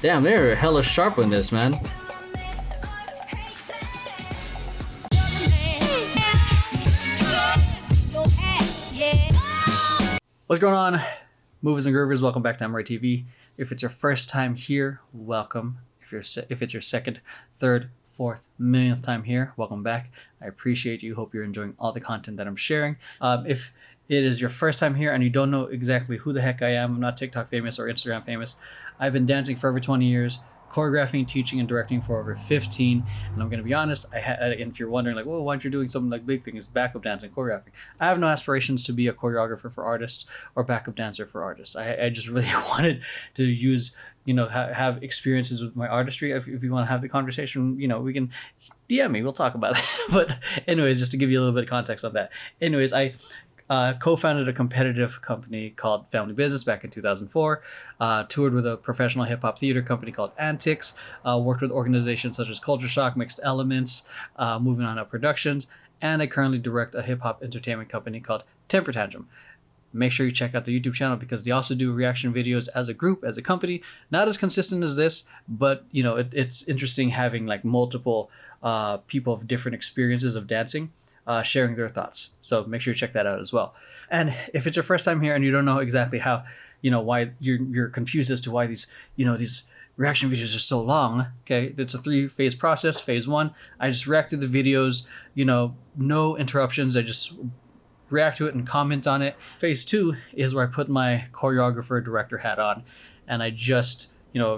Damn, they're hella sharp on this, man. What's going on, movers and groovers? Welcome back to Emeroy TV. If it's your first time here, welcome. If it's your second, third, fourth, millionth time here, welcome back. I appreciate you. Hope you're enjoying all the content that I'm sharing. If it is your first time here and you don't know exactly who the heck I am, I'm not TikTok famous or Instagram famous. I've been dancing for over 20 years, choreographing, teaching, and directing for over 15. And I'm going to be honest, and if you're wondering, like, well, why aren't you doing something like big things, backup dancing, choreographing? I have no aspirations to be a choreographer for artists or backup dancer for artists. I just really wanted to use, have experiences with my artistry. If you want to have the conversation, we can DM me. We'll talk about it. But anyways, just to give you a little bit of context on that. Anyways, I co-founded a competitive company called Family Business back in 2004, toured with a professional hip-hop theater company called ITZY, worked with organizations such as Culture Shock, Mixed Elements, Moving On Up Productions, and I currently direct a hip-hop entertainment company called Temper Tantrum. Make sure you check out the YouTube channel because they also do reaction videos as a group, as a company. Not as consistent as this, but it's interesting having like multiple people of different experiences of dancing sharing their thoughts. So make sure you check that out as well. And if it's your first time here and you don't know exactly how, why you're confused as to why these reaction videos are so long. Okay, it's a 3-phase process. Phase 1, I just react to the videos, no interruptions. I just react to it and comment on it. Phase 2 is where I put my choreographer director hat on and I just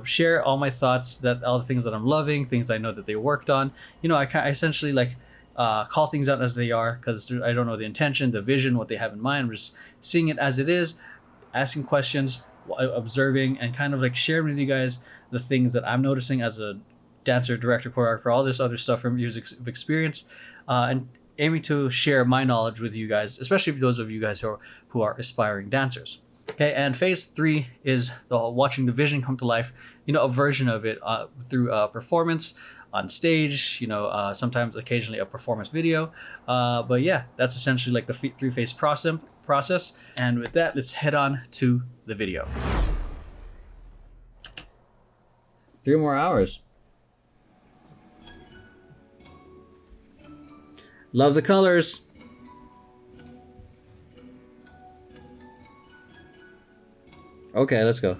share all my thoughts, that all the things that I'm loving, things I know that they worked on. I essentially call things out as they are because I don't know the intention, the vision, what they have in mind. I'm just seeing it as it is, asking questions, observing, and kind of like sharing with you guys the things that I'm noticing as a dancer, director, choreographer, all this other stuff from years of experience, and aiming to share my knowledge with you guys, especially those of you guys who are aspiring dancers. Okay, and phase 3 is watching the vision come to life, a version of it through performance on stage, sometimes occasionally a performance video. But yeah, that's essentially like the 3-phase process. And with that, let's head on to the video. 3 more hours. Love the colors. Okay, let's go.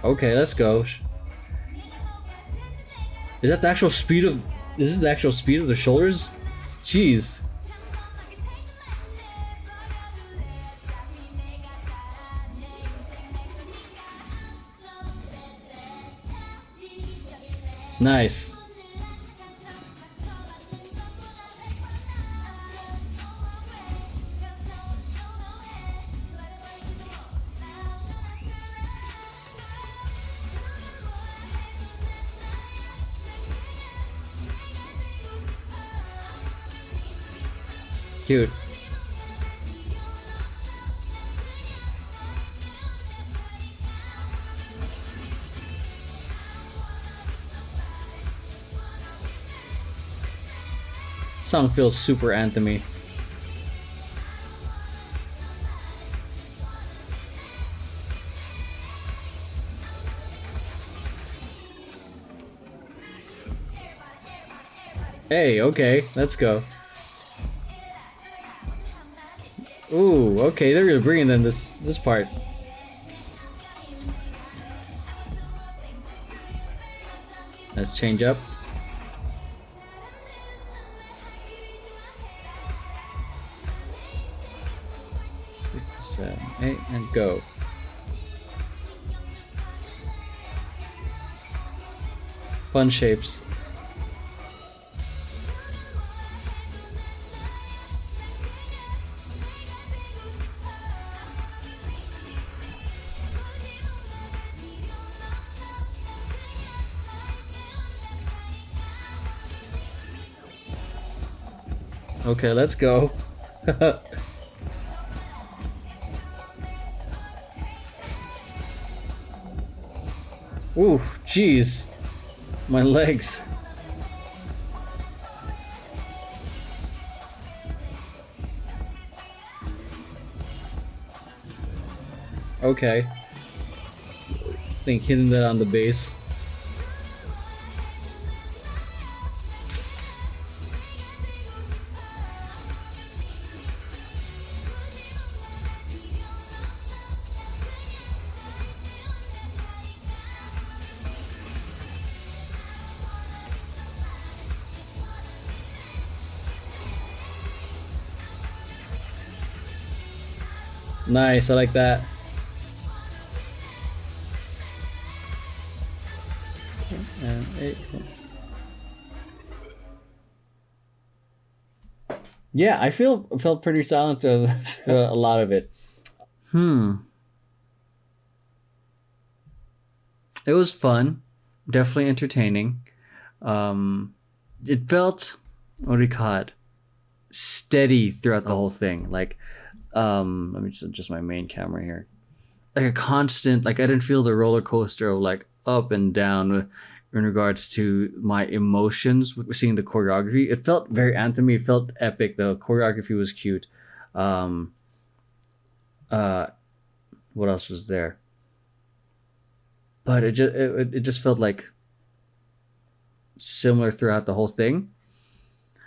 Okay, let's go. Is that the actual speed of... Is this the actual speed of the shoulders? Jeez. Nice. Cute. Song feels super anthemy. Hey, okay, let's go. Ooh, okay, they're really bringing in this part. Let's change up. 7, 8, and go. Fun shapes. Okay, let's go. Ooh, jeez. My legs. Okay. Think hitting that on the bass. Nice, I like that. And 8. Yeah, I felt pretty silent to a lot of it. It was fun, definitely entertaining. It felt, what do you call it, steady throughout the whole thing. Like, let me just adjust my main camera here. Like a constant, like I didn't feel the roller coaster of like up and down in regards to my emotions with seeing the choreography. It felt very anthemy. It felt epic. The choreography was cute. What else was there? But it just felt like similar throughout the whole thing.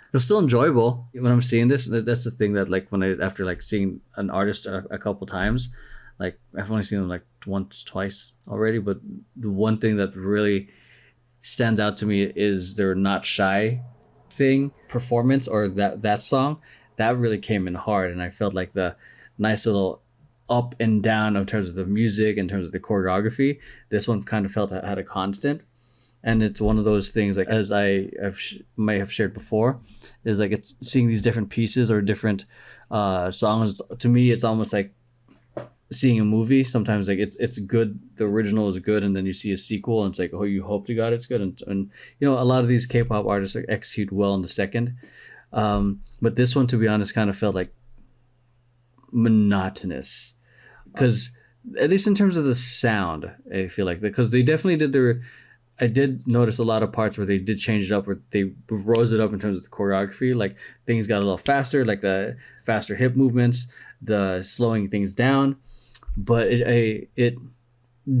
It was still enjoyable when I'm seeing this. That's the thing that like when I after like seeing an artist a couple times, like I've only seen them like once, twice already. But the one thing that really stands out to me is their "Not Shy" thing performance, or that song that really came in hard, and I felt like the nice little up and down in terms of the music, in terms of the choreography. This one kind of felt had a constant. And it's one of those things, like as may have shared before, is like it's seeing these different pieces or different songs. To me, it's almost like seeing a movie. Sometimes like it's good, the original is good, and then you see a sequel, and it's like, oh, you hope to God it's good. And you know, a lot of these K-pop artists like, execute well in the second. But this one, to be honest, kind of felt like monotonous, because at least in terms of the sound, I feel like, because they definitely did their. I did notice a lot of parts where they did change it up, where they rose it up in terms of the choreography. Like things got a little faster, like the faster hip movements, the slowing things down. But it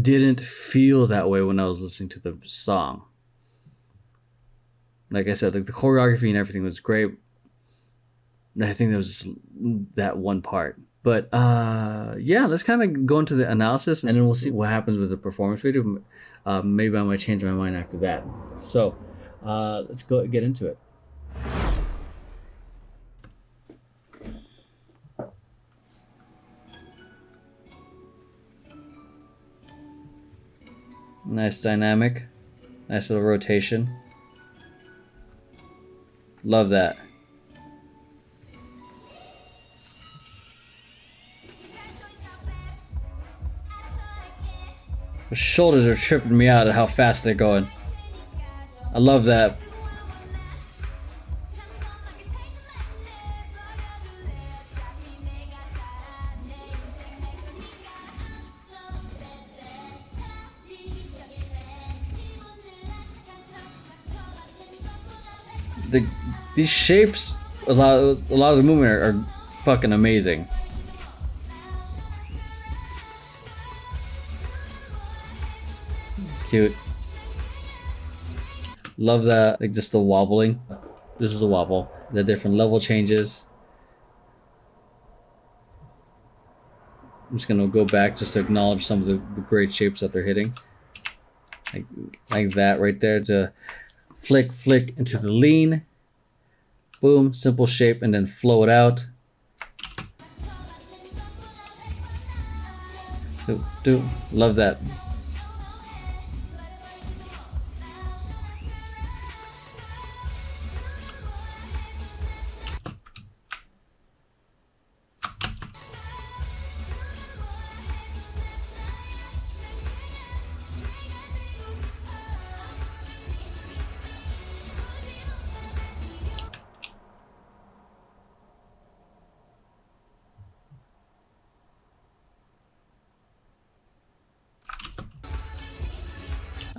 didn't feel that way when I was listening to the song. Like I said, like the choreography and everything was great. I think there was just that one part. But yeah, let's kind of go into the analysis, and then we'll see what happens with the performance video. Maybe I might change my mind after that. So let's go get into it. Nice dynamic. Nice little rotation. Love that. The shoulders are tripping me out at how fast they're going. I love that. These shapes, a lot of the movement are fucking amazing. Cute. Love that, like just the wobbling. This is a wobble. The different level changes. I'm just gonna go back just to acknowledge some of the great shapes that they're hitting. Like that right there, to flick into the lean. Boom, simple shape, and then flow it out. Love that.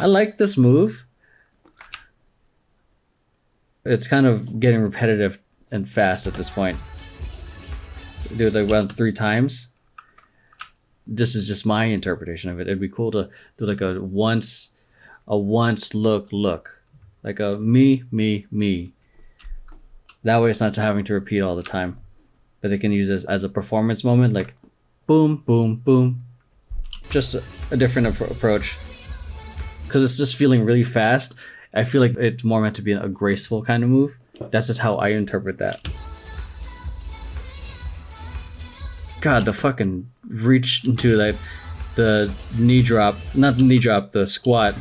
I like this move. It's kind of getting repetitive and fast at this point. Do it like around 3 times. this is just my interpretation of it. It'd be cool to do like a once look, like a me. That way it's not having to repeat all the time, but they can use this as a performance moment, like boom, boom, boom. Just a different approach, because it's just feeling really fast. I feel like it's more meant to be a graceful kind of move. That's just how I interpret that. God, the fucking reach into like the knee drop, not the knee drop, the squat.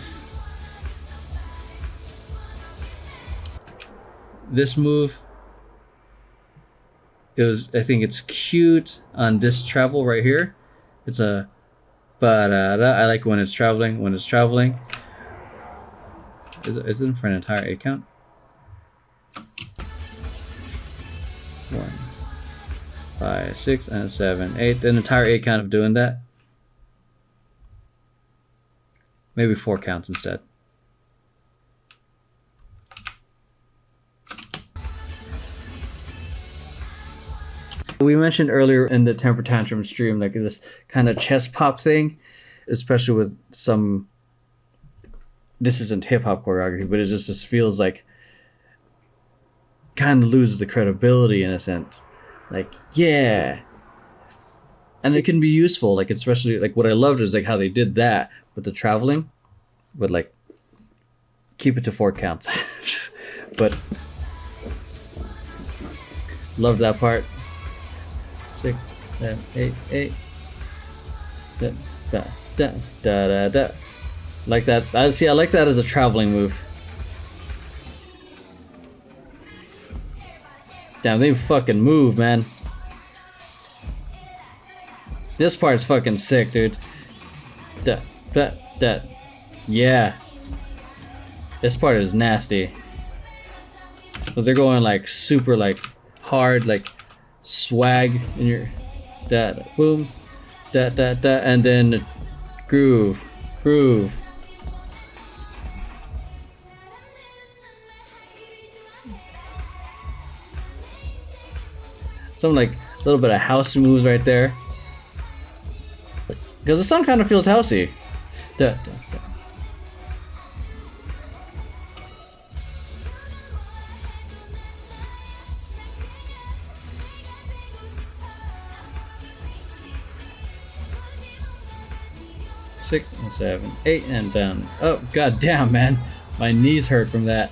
This move, I think it's cute on this travel right here. It's a ba-da-da. I like when it's traveling. Is it for an entire 8 count? 1, 5, 6, and 7, 8. An entire 8 count of doing that. Maybe 4 counts instead. We mentioned earlier in the temper tantrum stream, like this kind of chest pop thing, especially with some. This isn't hip hop choreography, but it just feels like kind of loses the credibility in a sense. Like, yeah. And it can be useful, like especially like what I loved is like how they did that with the traveling, but like keep it to 4 counts. But loved that part. 6, 7, 8, 8. Da da da da da. Like that. I like that as a traveling move. Damn, they fucking move, man. This part's fucking sick, dude. Da da da. Yeah. This part is nasty. Cause they're going like super like hard, like swag in your da da boom da da da, and then groove. Some like a little bit of house moves right there, because the song kind of feels housey. Da, da, da. Six and 7, 8 and down. Oh god damn, man, my knees hurt from that.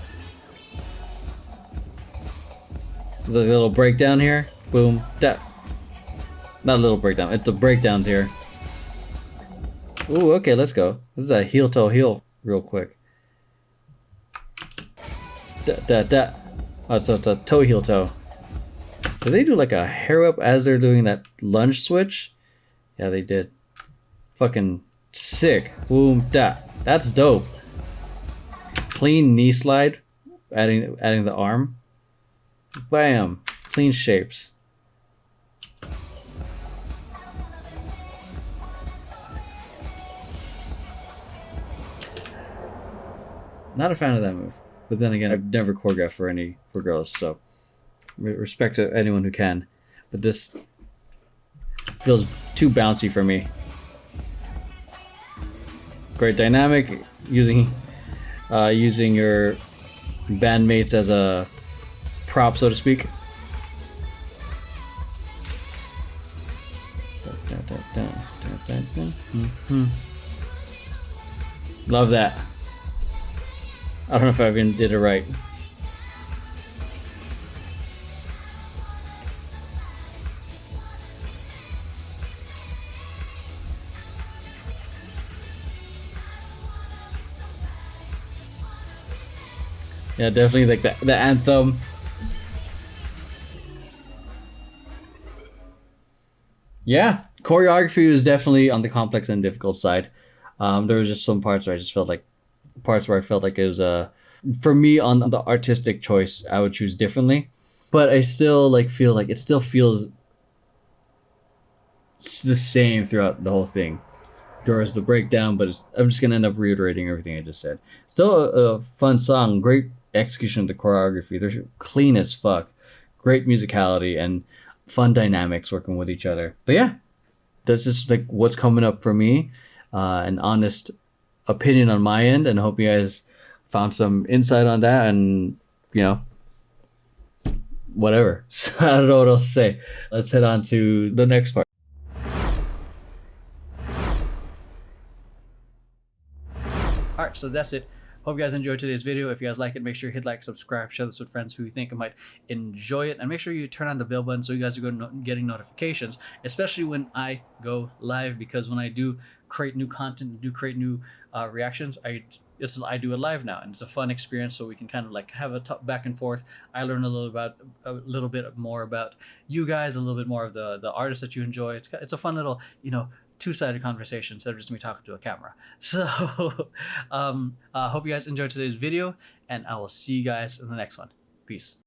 There's a little breakdown here. Boom, da. Not a little breakdown. It's the breakdowns here. Ooh, okay, let's go. This is a heel toe heel, real quick. Da da da. Oh, so it's a toe heel toe. Did they do like a hair up as they're doing that lunge switch? Yeah, they did. Fucking sick. Boom, da. That's dope. Clean knee slide, adding the arm. Bam. Clean shapes. Not a fan of that move, but then again, I've never choreographed for girls, so respect to anyone who can. But this feels too bouncy for me. Great dynamic, using your bandmates as a prop, so to speak. Love that. I don't know if I even did it right. Yeah, definitely like the anthem. Yeah, choreography was definitely on the complex and difficult side. There was just some parts where I just felt like it was for me on the artistic choice I would choose differently, but I still like feel like it still feels the same throughout the whole thing. There was the breakdown, but I'm just gonna end up reiterating everything I just said. Still a fun song, great execution of the choreography. They're clean as fuck, great musicality and fun dynamics working with each other. But yeah, that's just like what's coming up for me, an honest opinion on my end, and I hope you guys found some insight on that. And whatever. So I don't know what else to say. Let's head on to the next part. All right, so that's it. Hope you guys enjoyed today's video. If you guys like it, make sure you hit like, subscribe, share this with friends who you think might enjoy it, and make sure you turn on the bell button so you guys are getting notifications, especially when I go live, because when I do create new content, create new reactions, I do it live now, and it's a fun experience. So we can kind of like have a back and forth. I learn a little bit more about you guys, a little bit more of the artists that you enjoy. It's a fun little two-sided conversation instead of just me talking to a camera. So hope you guys enjoyed today's video, and I will see you guys in the next one. Peace.